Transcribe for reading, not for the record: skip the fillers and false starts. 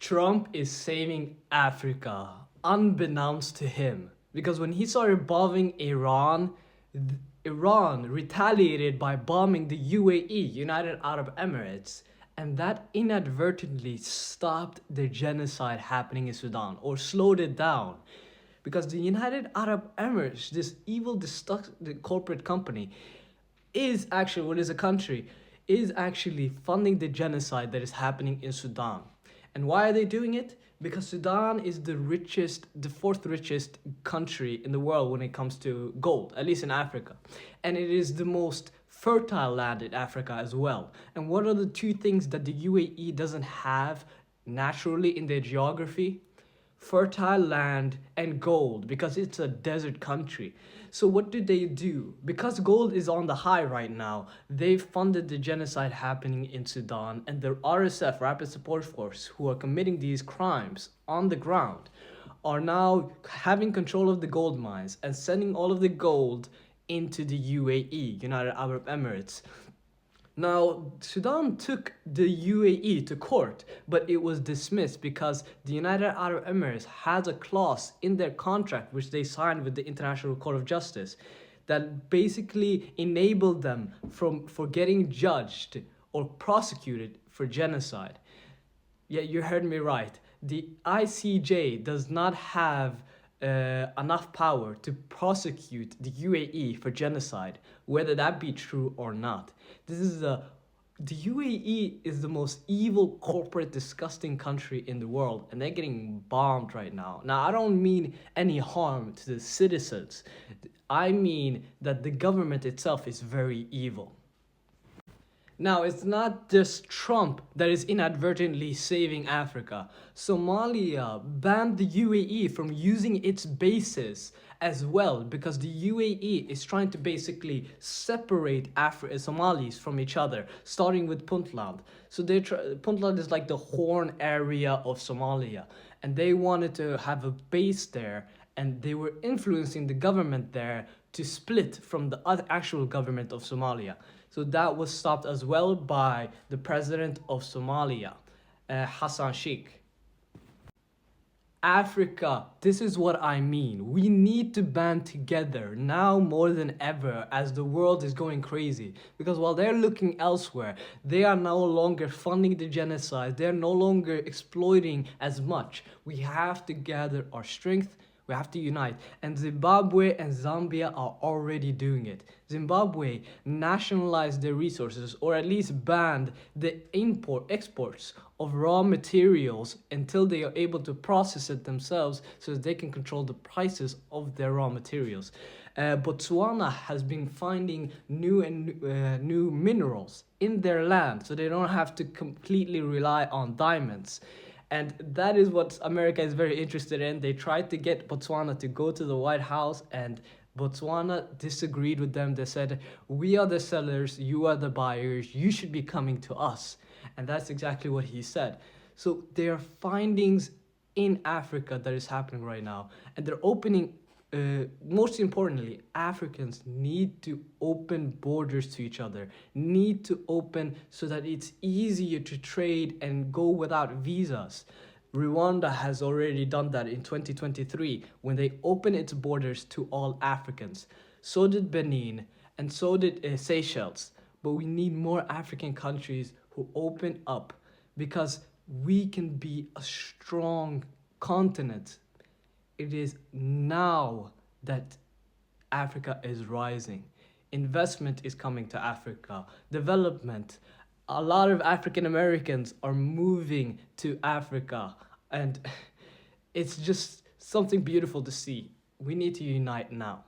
Trump is saving Africa, unbeknownst to him. Because when he started bombing Iran, Iran retaliated by bombing the UAE, United Arab Emirates, and that inadvertently stopped the genocide happening in Sudan or slowed it down. Because the United Arab Emirates, this evil, destructive corporate company, is actually, what is a country, is actually funding the genocide that is happening in Sudan. And why are they doing it? Because Sudan is the fourth richest country in the world when it comes to gold, at least in Africa. And it is the most fertile land in Africa as well. And what are the two things that the UAE doesn't have naturally in their geography? Fertile land and gold, because it's a desert country. So what do they do? Because gold is on the high right now, they funded the genocide happening in Sudan, and the RSF, Rapid Support Force, who are committing these crimes on the ground, are now having control of the gold mines and sending all of the gold into the UAE, United Arab Emirates. Now, Sudan took the UAE to court, but it was dismissed because the United Arab Emirates has a clause in their contract which they signed with the International Court of Justice that basically enabled them for getting judged or prosecuted for genocide. Yeah, you heard me right. The ICJ does not have enough power to prosecute the UAE for genocide, whether that be true or not. The UAE is the most evil, corporate, disgusting country in the world, and they're getting bombed right now. Now, I don't mean any harm to the citizens. I mean that the government itself is very evil. Now, it's not just Trump that is inadvertently saving Africa. Somalia banned the UAE from using its bases as well because the UAE is trying to basically separate Somalis from each other, starting with Puntland. So Puntland is like the Horn area of Somalia, and they wanted to have a base there, and they were influencing the government there to split from the actual government of Somalia. So that was stopped as well by the president of Somalia, Hassan Sheikh. Africa, this is what I mean. We need to band together now more than ever as the world is going crazy. Because while they're looking elsewhere, they are no longer funding the genocide. They're no longer exploiting as much. We have to gather our strength. We have to unite. And Zimbabwe and Zambia are already doing it. Zimbabwe nationalized their resources, or at least banned the exports of raw materials until they are able to process it themselves so that they can control the prices of their raw materials. Botswana has been finding new minerals in their land so they don't have to completely rely on diamonds. And that is what America is very interested in. They tried to get Botswana to go to the White House, and Botswana disagreed with them. They said, "We are the sellers, you are the buyers, you should be coming to us." And that's exactly what he said. So there are findings in Africa that is happening right now, and they're opening. Most importantly, Africans need to open borders to each other, need to open so that it's easier to trade and go without visas. Rwanda has already done that in 2023 when they opened its borders to all Africans. So did Benin, and so did Seychelles. But we need more African countries who open up because we can be a strong continent. It is now that Africa is rising. Investment is coming to Africa. Development. A lot of African Americans are moving to Africa. And it's just something beautiful to see. We need to unite now.